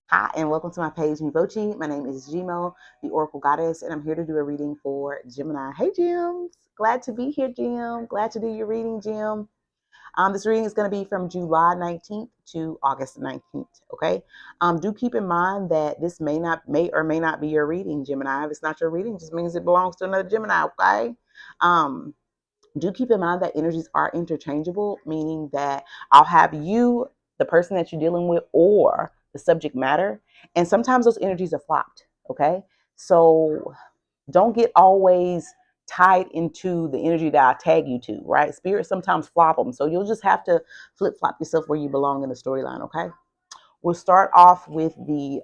Hi, and welcome to my page, Mivochi. My name is Gmo, the Oracle Goddess, and I'm here to do a reading for Gemini. Hey, Gems. Glad to be here, Gem. Glad to do your reading, Gem. This reading is going to be from July 19th to August 19th, okay? Do keep in mind that this may or may not be your reading, Gemini. If it's not your reading, it just means it belongs to another Gemini, okay? Um, do keep in mind that energies are interchangeable, meaning that I'll have you, the person that you're dealing with, or the subject matter. And sometimes those energies are flopped. Okay. So don't get always tied into the energy that I tag you to, right? Spirits sometimes flop them. So you'll just have to flip flop yourself where you belong in the storyline. Okay. We'll start off with the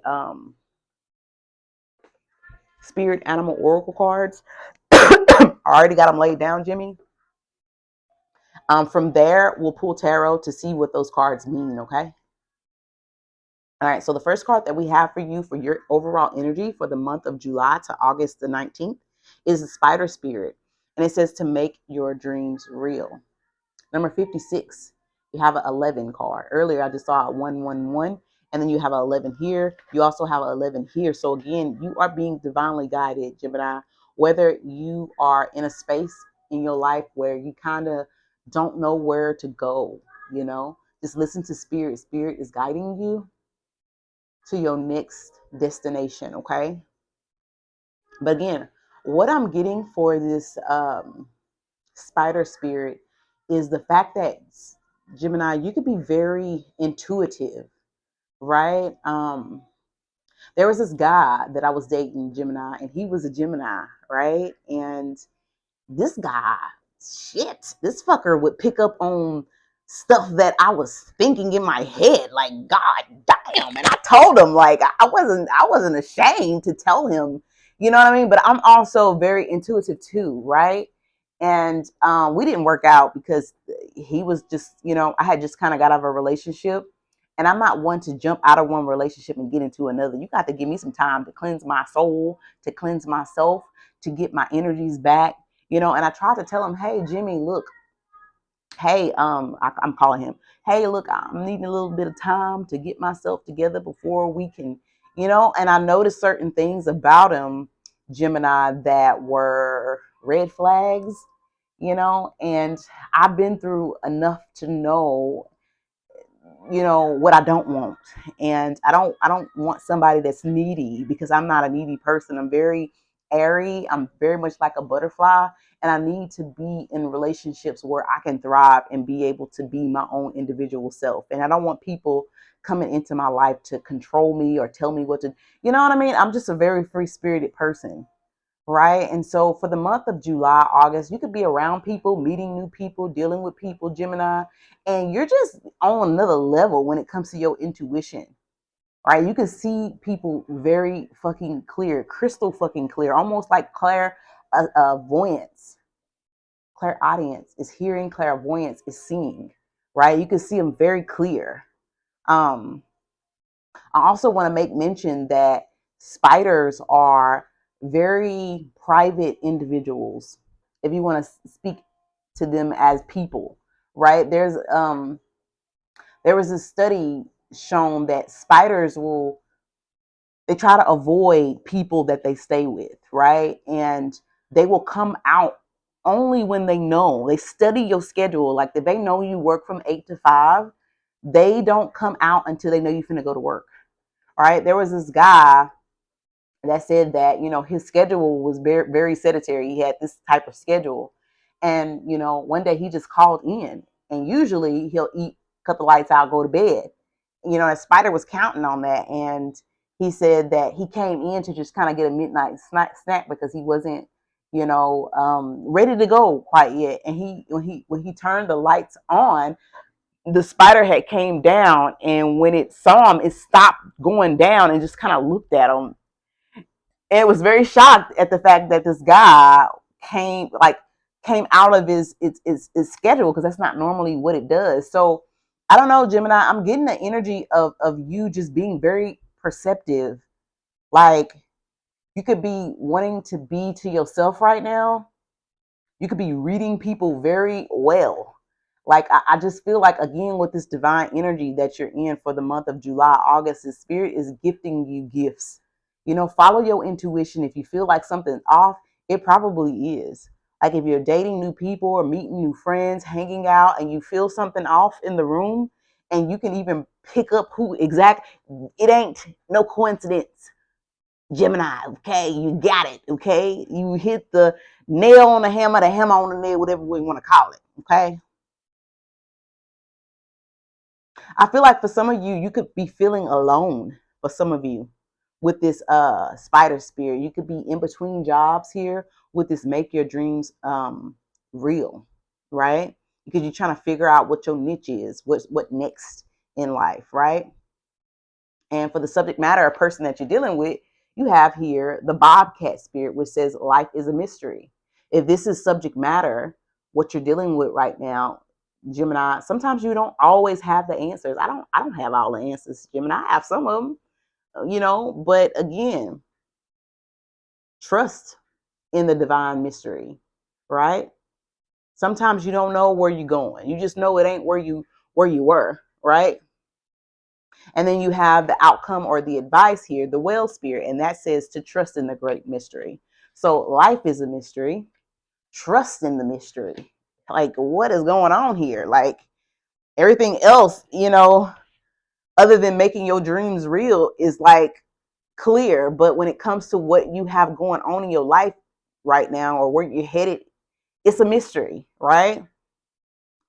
spirit animal oracle cards. I already got them laid down, Jimmy. From there, we'll pull tarot to see what those cards mean, okay? All right, so the first card that we have for you for your overall energy for the month of July to August the 19th is the Spider Spirit. And it says to make your dreams real. Number 56, you have an 11 card. Earlier, I just saw a 111, and then you have an 11 here. You also have an 11 here. So again, you are being divinely guided, Gemini. Whether you are in a space in your life where you kind of don't know where to go, just listen to Spirit. Spirit is guiding you to your next destination, okay? But again, what I'm getting for this Spider Spirit is the fact that Gemini, you could be very intuitive, right? There was this guy that I was dating, Gemini, and he was a Gemini, right? And this guy, shit, this fucker would pick up on stuff that I was thinking in my head, like, God damn. And I told him, like, I wasn't ashamed to tell him, you know what I mean? But I'm also very intuitive too, right? And we didn't work out because he was just, I had just kind of got out of a relationship. And I'm not one to jump out of one relationship and get into another. You got to give me some time to cleanse my soul, to cleanse myself, to get my energies back, and I tried to tell him, hey, Jimmy, look, hey, I'm calling him, hey, look, I'm needing a little bit of time to get myself together before we can, and I noticed certain things about him, Gemini, that were red flags, and I've been through enough to know, what I don't want. And I don't want somebody that's needy, because I'm not a needy person. I'm very airy. I'm very much like a butterfly, and I need to be in relationships where I can thrive and be able to be my own individual self. And I don't want people coming into my life to control me or tell me what to, you know what I mean? I'm just a very free spirited person, right? And so for the month of July, August, you could be around people, meeting new people, dealing with people, Gemini, and you're just on another level when it comes to your intuition, right? You can see people very fucking clear, crystal fucking clear, almost like clairvoyance. Clairaudience is hearing, clairvoyance is seeing, right? You can see them very clear. Um, I also want to make mention that spiders are very private individuals. If you want to speak to them as people, right? There was a study shown that spiders they try to avoid people that they stay with, right? And they will come out only when they know. They study your schedule. Like if they know you work from 8 to 5, they don't come out until they know you're finna go to work. All right. There was this guy that said that, his schedule was very, very sedentary. He had this type of schedule. And, one day he just called in, and usually he'll eat, cut the lights out, go to bed. A spider was counting on that. And he said that he came in to just kind of get a midnight snack because he wasn't, ready to go quite yet. And when he turned the lights on, the spider had came down, and when it saw him, it stopped going down and just kind of looked at him. And it was very shocked at the fact that this guy came out of his schedule, because that's not normally what it does. So I don't know, Gemini, I'm getting the energy of you just being very perceptive. Like you could be wanting to be to yourself right now. You could be reading people very well. Like, I just feel like, again, with this divine energy that you're in for the month of July, August, the spirit is gifting you gifts. Follow your intuition. If you feel like something's off, it probably is. Like, if you're dating new people or meeting new friends, hanging out, and you feel something off in the room, and you can even pick up it ain't no coincidence. Gemini, okay, you got it, okay? You hit the nail on the hammer on the nail, whatever we want to call it, okay? I feel like for some of you, you could be feeling alone. For some of you, with this spider spirit, you could be in between jobs here with this make your dreams real, right? Because you're trying to figure out what your niche is, what next in life, right? And for the subject matter, a person that you're dealing with, you have here the bobcat spirit, which says life is a mystery. If this is subject matter, what you're dealing with right now, Gemini, sometimes you don't always have the answers. I don't have all the answers, Gemini. I have some of them, but again, trust in the divine mystery, right? Sometimes you don't know where you're going. You just know it ain't where you were, right? And then you have the outcome or the advice here, the whale spirit, and that says to trust in the great mystery. So life is a mystery. Trust in the mystery. Like, what is going on here? Like, everything else, other than making your dreams real, is like clear. But when it comes to what you have going on in your life right now, or where you're headed, it's a mystery, right?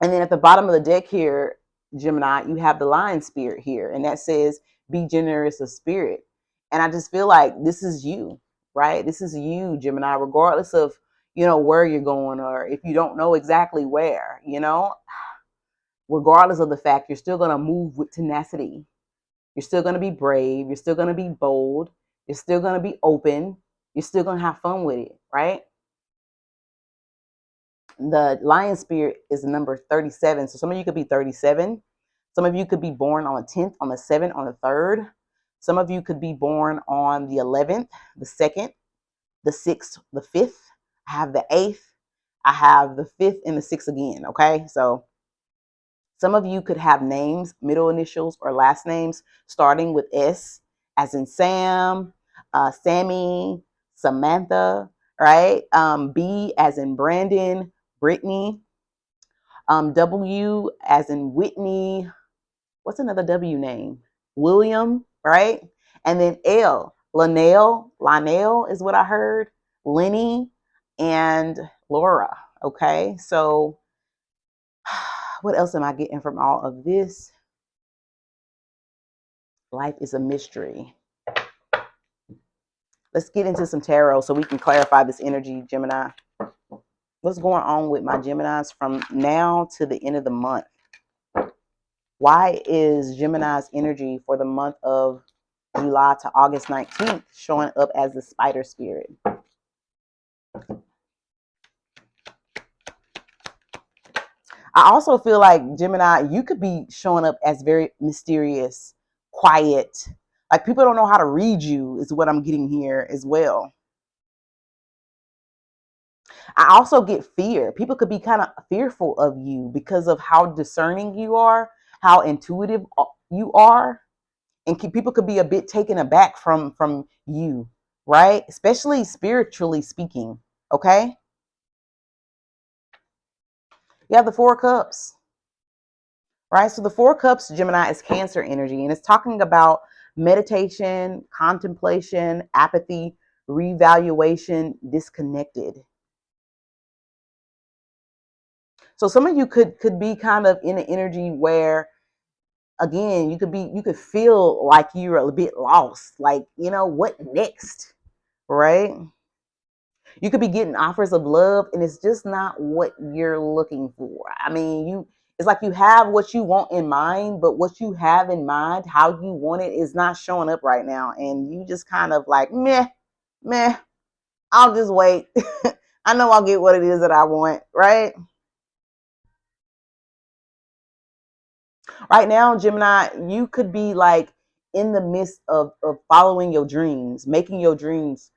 And then at the bottom of the deck here, Gemini, you have the lion spirit here, and that says, be generous of spirit. And I just feel like this is you, right? This is you, Gemini, regardless of, where you're going, or if you don't know exactly where, regardless of the fact, you're still going to move with tenacity. You're still going to be brave. You're still going to be bold. You're still going to be open. You're still going to have fun with it, right? The lion spirit is the number 37. So some of you could be 37. Some of you could be born on the 10th, on the 7th, on the 3rd. Some of you could be born on the 11th, the 2nd, the 6th, the 5th. I have the 8th. I have the 5th and the 6th again, okay? So some of you could have names, middle initials, or last names starting with S, as in Sam, Sammy, Samantha, right? B as in Brandon, Brittany. W as in Whitney. What's another W name? William, right? And then L, Lionel is what I heard. Lenny and Laura. Okay, so what else am I getting from all of this? Life is a mystery. Let's get into some tarot so we can clarify this energy, Gemini. What's going on with my Geminis from now to the end of the month? Why is Gemini's energy for the month of July to August 19th showing up as the spider spirit? I also feel like, Gemini, you could be showing up as very mysterious, quiet. Like, people don't know how to read you is what I'm getting here as well. I also get fear. People could be kind of fearful of you because of how discerning you are, how intuitive you are. And people could be a bit taken aback from you, right? Especially spiritually speaking, okay? You have the 4 cups, right? So the 4 cups, Gemini, is Cancer energy, and it's talking about meditation, contemplation, apathy, revaluation, disconnected. So some of you could be kind of in an energy where, again, you could feel like you're a bit lost, like, what next, right? You could be getting offers of love, and it's just not what you're looking for. I mean, it's like you have what you want in mind, but what you have in mind, how you want it, is not showing up right now. And you just kind of like, meh, I'll just wait. I know I'll get what it is that I want, right? Right now, Gemini, you could be like in the midst of following your dreams, making your dreams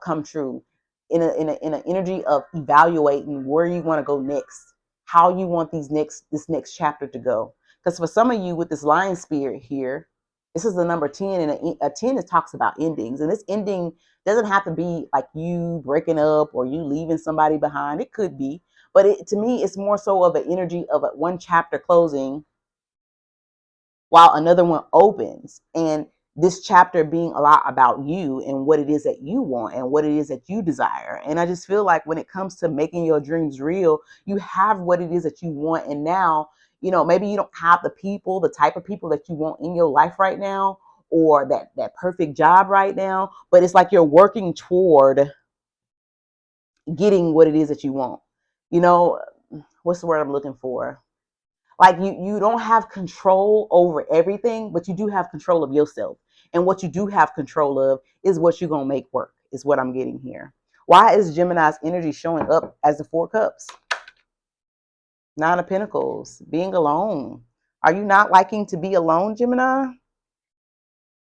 come true, in an energy of evaluating where you want to go next, how you want this next chapter to go. Because for some of you with this lion spirit here, this is the number 10, and a 10 it talks about endings. And this ending doesn't have to be like you breaking up or you leaving somebody behind. It could be, but to me, it's more so of an energy of a one chapter closing while another one opens. And this chapter being a lot about you and what it is that you want and what it is that you desire. And I just feel like when it comes to making your dreams real, you have what it is that you want. And now, maybe you don't have the type of people that you want in your life right now, or that perfect job right now, but it's like you're working toward getting what it is that you want. What's the word I'm looking for? Like you don't have control over everything, but you do have control of yourself. And what you do have control of is what you're going to make work, is what I'm getting here. Why is Gemini's energy showing up as the 4 cups? 9 of Pentacles, being alone. Are you not liking to be alone, Gemini?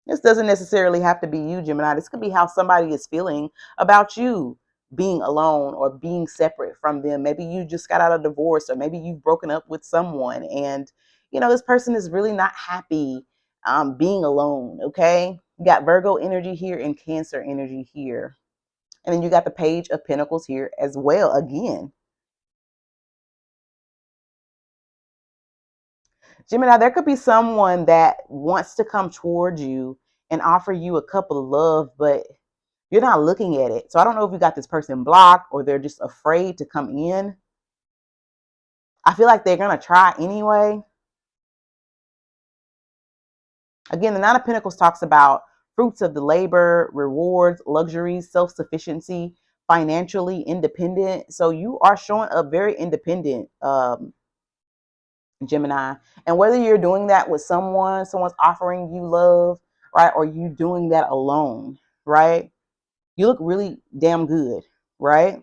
This doesn't necessarily have to be you, Gemini. This could be how somebody is feeling about you being alone or being separate from them. Maybe you just got out of divorce, or maybe you've broken up with someone, and this person is really not happy being alone. Okay, you got Virgo energy here and Cancer energy here, and then you got the Page of Pentacles here as well again. Gemini, there could be someone that wants to come towards you and offer you a cup of love, but you're not looking at it. So I don't know if you got this person blocked or they're just afraid to come in. I feel like they're going to try anyway. Again, the 9 of Pentacles talks about fruits of the labor, rewards, luxuries, self-sufficiency, financially independent. So you are showing up very independent, Gemini. And whether you're doing that with someone's offering you love, right, or you doing that alone, right, you look really damn good, right?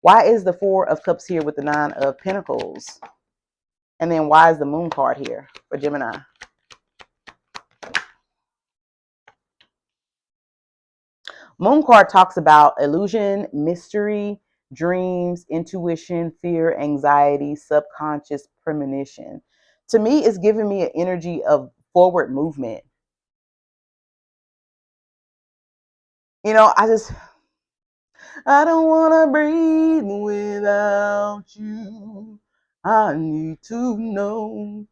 Why is the 4 of Cups here with the 9 of Pentacles? And then why is the Moon card here for Gemini? Moon card talks about illusion, mystery, dreams, intuition, fear, anxiety, subconscious premonition. To me, it's giving me an energy of forward movement. I don't want to breathe without you. I need to know.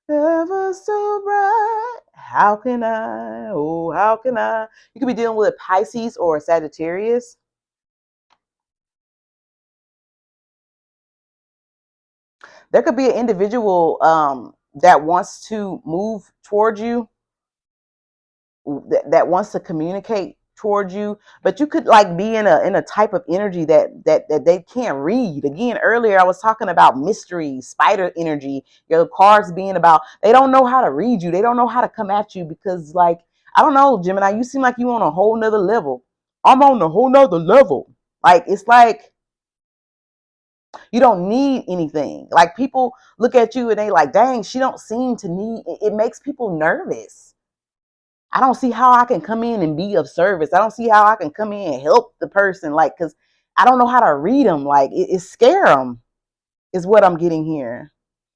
Ever so bright. How can I? Oh, how can I? You could be dealing with a Pisces or a Sagittarius. There could be an individual that wants to move towards you, that wants to communicate towards you, but you could like be in a type of energy that they can't read. Again, earlier I was talking about mystery, spider energy, your cards being about they don't know how to read you, they don't know how to come at you, because like, I don't know, Gemini, you seem like you on a whole nother level. I'm on a whole nother level. Like, it's like you don't need anything. Like, people look at you and they like, dang, she don't seem to need it. Makes people nervous. I don't see how I can come in and be of service. I don't see how I can come in and help the person, like, because I don't know how to read them. Like, it scare them is what I'm getting here.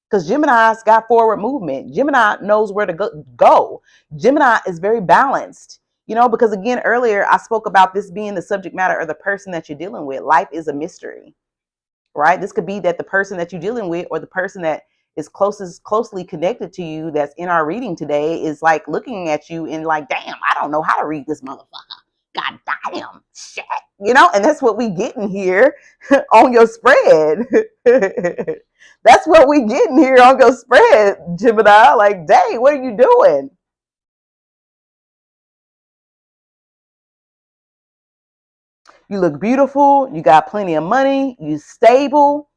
Because Gemini's got forward movement. Gemini knows where to go. Gemini is very balanced. Because again, earlier I spoke about this being the subject matter of the person that you're dealing with. Life is a mystery, right? This could be that the person that you're dealing with, or the person that is closely connected to you that's in our reading today, is like looking at you and like, damn, I don't know how to read this motherfucker. God damn shit. And that's what we getting here on your spread. That's what we getting here on your spread, Gemini. Like, dang, what are you doing? You look beautiful. You got plenty of money. You stable.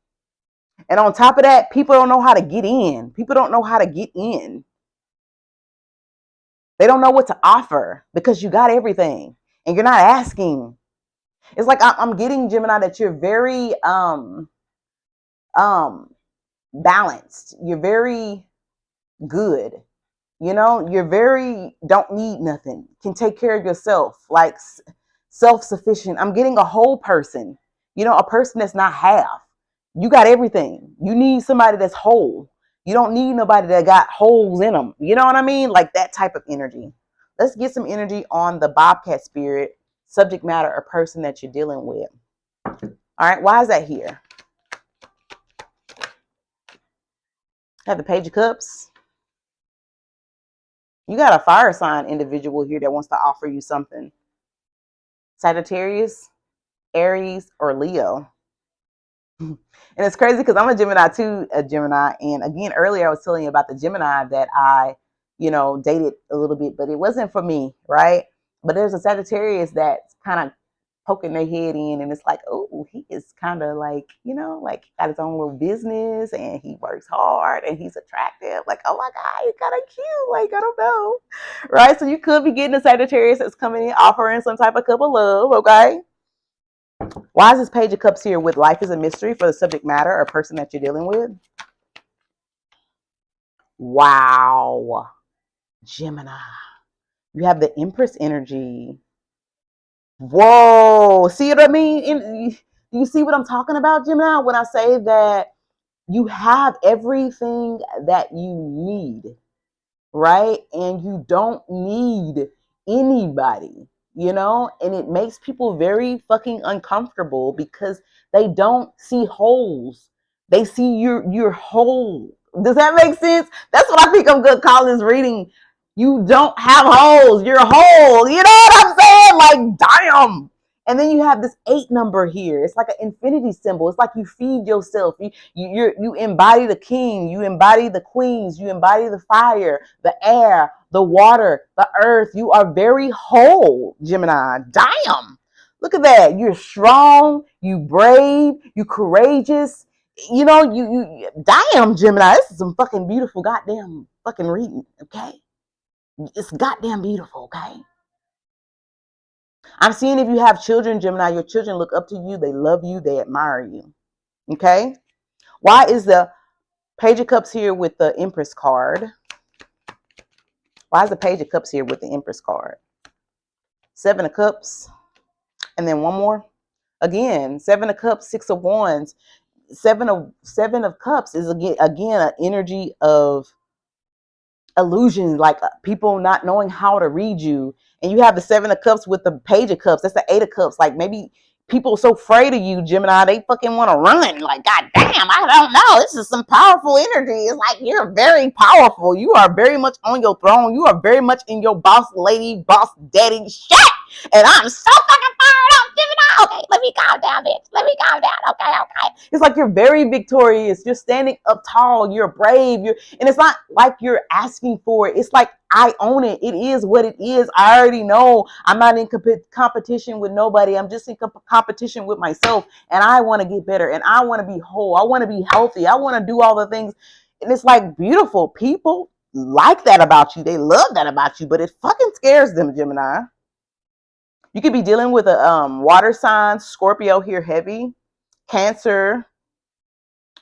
And on top of that, people don't know how to get in. People don't know how to get in. They don't know what to offer because you got everything and you're not asking. It's like I'm getting, Gemini, that you're very balanced. You're very good. You're very don't need nothing. Can take care of yourself. Like self-sufficient. I'm getting a whole person. A person that's not half. You got everything. You need somebody that's whole. You don't need nobody that got holes in them. You know what I mean? Like that type of energy. Let's get some energy on the Bobcat spirit, subject matter, or person that you're dealing with. All right, why is that here? Have the Page of Cups. You got a fire sign individual here that wants to offer you something. Sagittarius, Aries, or Leo. And it's crazy because I'm a Gemini too, a Gemini. And again, earlier I was telling you about the Gemini that I, dated a little bit, but it wasn't for me, right? But there's a Sagittarius that's kind of poking their head in, and it's like, oh, he is kind of like, like got his own little business, and he works hard, and he's attractive. Like, oh my God, he's kind of cute. Like, I don't know, right? So you could be getting a Sagittarius that's coming in offering some type of cup of love, okay? Why is this Page of Cups here with life is a mystery for the subject matter or person that you're dealing with? Wow. Gemini. You have the Empress energy. Whoa. See what I mean? Do you see what I'm talking about, Gemini? When I say that you have everything that you need, right? And you don't need anybody, and it makes people very fucking uncomfortable because they don't see holes. They see you're whole. Does that make sense? That's what I think I'm good calling this reading. You don't have holes. You're whole. You know what I'm saying? Like, damn. And then you have this 8 number here. It's like an infinity symbol. It's like you feed yourself. You embody the king. You embody the queens. You embody the fire, the air, the water, the earth. You are very whole, Gemini. Damn. Look at that. You're strong. You brave. You courageous. You damn, Gemini. This is some fucking beautiful goddamn fucking reading. Okay. It's goddamn beautiful. Okay. I'm seeing if you have children, Gemini, your children look up to you. They love you. They admire you. Okay. Why is the Page of Cups here with the Empress card? Why is the Page of Cups here with the Empress card? 7 of Cups. And then one more. Again, 7 of Cups, 6 of Wands. Seven of Cups is again an energy of illusion, like people not knowing how to read you. And you have the 7 of Cups with the Page of Cups. That's the 8 of Cups. Like maybe people are so afraid of you, Gemini, they fucking want to run. Like, God damn, I don't know. This is some powerful energy. It's like you're very powerful. You are very much on your throne. You are very much in your boss lady, boss daddy shit. And I'm so fucking fired up, Gemini. Okay, let me calm down, bitch. Let me calm down. Okay. It's like you're very victorious. You're standing up tall. You're brave. And it's not like you're asking for it. It's like, I own it. It is what it is. I already know. I'm not in competition with nobody. I'm just in competition with myself. And I want to get better. And I want to be whole. I want to be healthy. I want to do all the things. And it's like beautiful. People like that about you. They love that about you. But it fucking scares them, Gemini. You could be dealing with a water sign. Scorpio here heavy. Cancer.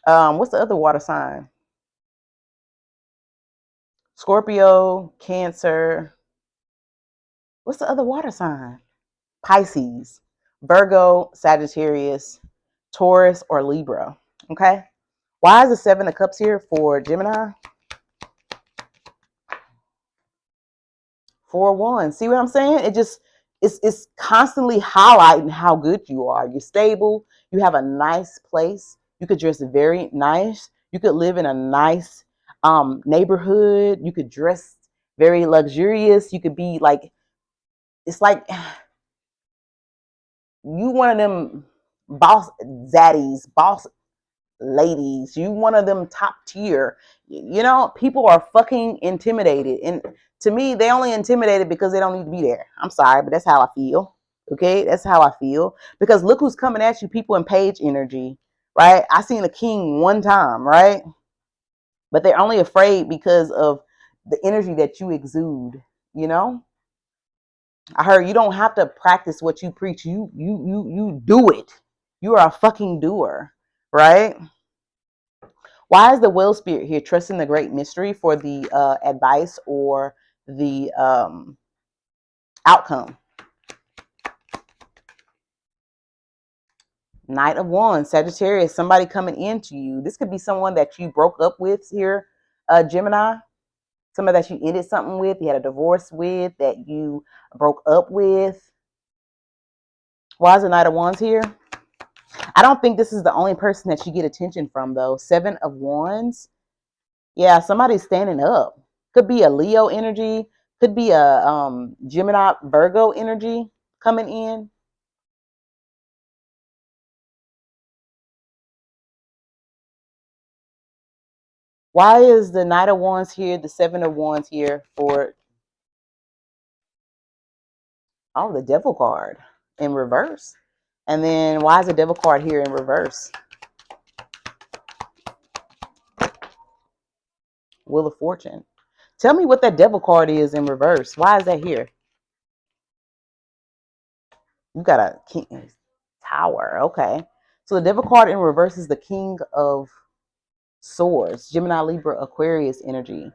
What's the other water sign? Scorpio, Cancer. What's the other water sign? Pisces, Virgo, Sagittarius, Taurus, or Libra. Okay. Why is the 7 of Cups here for Gemini? 4 Wands. See what I'm saying? It's constantly highlighting how good you are. You're stable. You have a nice place. You could dress very nice. You could live in a nice neighborhood. You could dress very luxurious. You could be like, it's like you one of them boss zaddies, boss ladies. You one of them top tier. People are fucking intimidated. And to me, they only intimidated because they don't need to be there. I'm sorry, but that's how I feel. Okay, that's how I feel. Because look who's coming at you, people in Page energy, right? I seen a king one time, right? But they're only afraid because of the energy that you exude, I heard you don't have to practice what you preach. You do it. You are a fucking doer, right? Why is the Whale Spirit here trusting the great mystery for the advice or the outcome? Knight of Wands, Sagittarius, somebody coming into you. This could be someone that you broke up with here, Gemini. Somebody that you ended something with, you had a divorce with, that you broke up with. Why is the Knight of Wands here? I don't think this is the only person that you get attention from, though. 7 of Wands. Yeah, somebody's standing up. Could be a Leo energy. Could be a Gemini, Virgo energy coming in. Why is the Knight of Wands here, the 7 of Wands here for, oh, the Devil card in reverse? And then why is the Devil card here in reverse? Wheel of Fortune. Tell me what that Devil card is in reverse. Why is that here? You got a king, Tower. Okay. So the Devil card in reverse is the King of Swords. Gemini, Libra, Aquarius energy.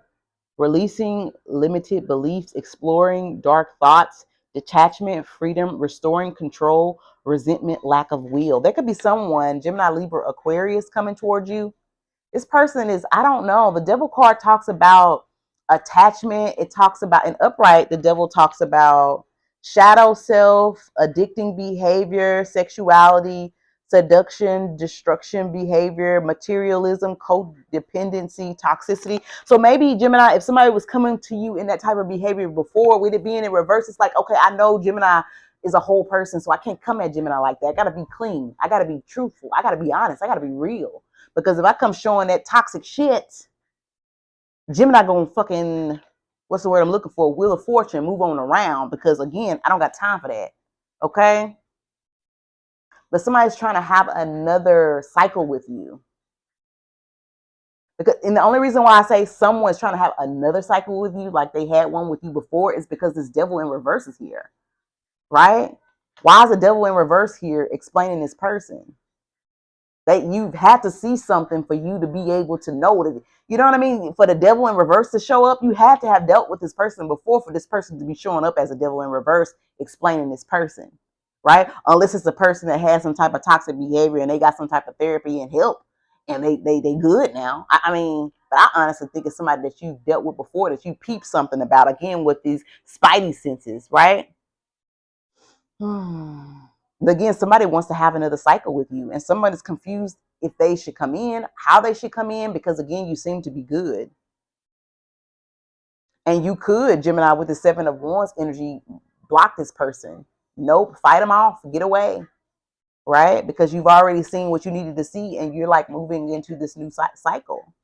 Releasing limited beliefs, exploring dark thoughts, detachment, freedom, restoring control, resentment, lack of will. There could be someone, Gemini, Libra, Aquarius, coming towards you. This person is, I don't know. The Devil card talks about attachment. It talks about, in upright, the Devil talks about shadow self, addicting behavior, sexuality, seduction, destruction behavior, materialism, codependency, toxicity. So maybe, Gemini, if somebody was coming to you in that type of behavior before, with it being in reverse, it's like, okay, I know Gemini is a whole person, so I can't come at Gemini like that. I got to be clean. I got to be truthful. I got to be honest. I got to be real. Because if I come showing that toxic shit, Gemini gonna fucking, what's the word I'm looking for? Wheel of Fortune, move on around. Because again, I don't got time for that. Okay? But somebody's trying to have another cycle with you. Because, and the only reason why I say someone's trying to have another cycle with you, like they had one with you before, is because this Devil in reverse is here. Right? Why is the Devil in reverse here explaining this person? That you've had to see something for you to be able to know that, you know what I mean? For the Devil in reverse to show up, you had to have dealt with this person before for this person to be showing up as a Devil in reverse, explaining this person, right? Unless it's a person that has some type of toxic behavior and they got some type of therapy and help and they good now. I mean, but I honestly think it's somebody that you've dealt with before, that you peeped something about, again, with these spidey senses, right? But again, somebody wants to have another cycle with you, and somebody's confused if they should come in, how they should come in, because again, you seem to be good. And you could, Gemini, with the 7 of Wands energy, block this person. Nope, fight them off, get away, right? Because you've already seen what you needed to see, and you're like moving into this new cycle,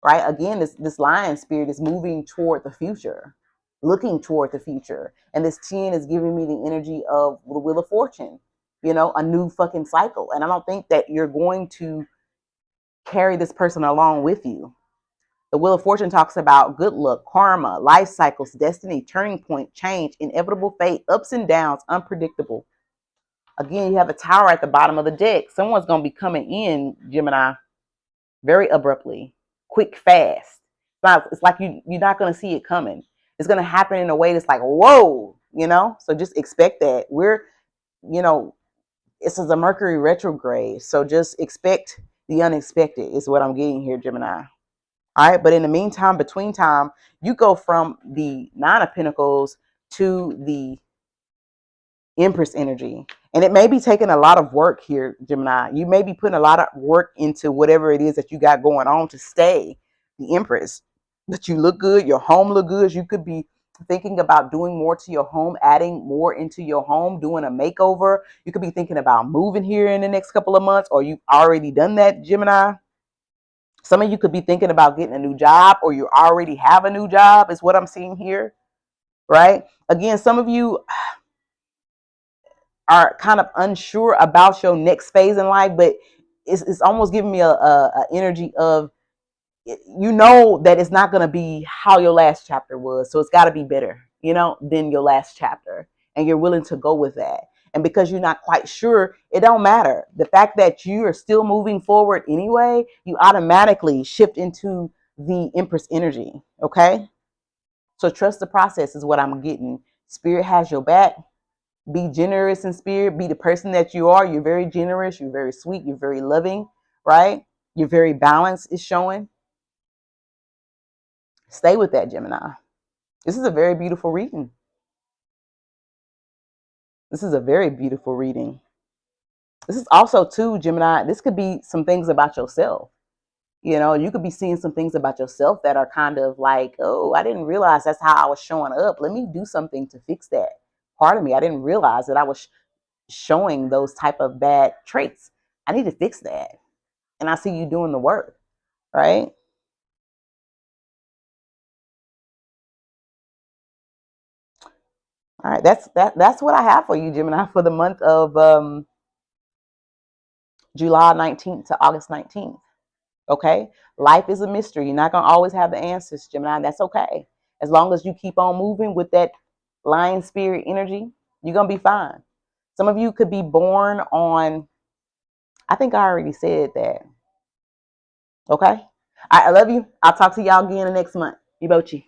right? Again, this lion spirit is moving toward the future, looking toward the future. And this 10 is giving me the energy of the Wheel of Fortune, you know, a new fucking cycle. And I don't think that you're going to carry this person along with you. The Wheel of Fortune talks about good luck, karma, life cycles, destiny, turning point, change, inevitable fate, ups and downs, unpredictable. Again, you have a Tower at the bottom of the deck. Someone's going to be coming in, Gemini, very abruptly, quick, fast. It's like you're not going to see it coming. It's going to happen in a way that's like, whoa, you know? So just expect that. You know, this is a Mercury retrograde. So just expect the unexpected is what I'm getting here, Gemini. All right. But in the meantime, between time, you go from the 9 of Pentacles to the Empress energy. And it may be taking a lot of work here, Gemini. You may be putting a lot of work into whatever it is that you got going on to stay the Empress. But you look good, your home look good. You could be thinking about doing more to your home, adding more into your home, doing a makeover. You could be thinking about moving here in the next couple of months, or you've already done that, Gemini. Some of you could be thinking about getting a new job, or you already have a new job, is what I'm seeing here, right? Again, some of you are kind of unsure about your next phase in life, but it's almost giving me a energy of, you know, that it's not going to be how your last chapter was. So it's got to be better, you know, than your last chapter. And you're willing to go with that. And because you're not quite sure, it don't matter. The fact that you are still moving forward anyway, you automatically shift into the Empress energy. Okay. So trust the process is what I'm getting. Spirit has your back. Be generous in spirit. Be the person that you are. You're very generous. You're very sweet. You're very loving, right? You're very balanced is showing. Stay with that, Gemini. This is a very beautiful reading. This is a very beautiful reading. This is also, too, Gemini, this could be some things about yourself. You know, you could be seeing some things about yourself that are kind of like, oh, I didn't realize that's how I was showing up. Let me do something to fix that. Part of me, I didn't realize that I was showing those type of bad traits. I need to fix that. And I see you doing the work, right? All right, that's what I have for you, Gemini, for the month of July 19th to August 19th. Okay, life is a mystery. You're not gonna always have the answers, Gemini. That's okay. As long as you keep on moving with that lion spirit energy, you're gonna be fine. Some of you could be born on, I think I already said that. Okay. I love you. I'll talk to y'all again next month. Ibochi.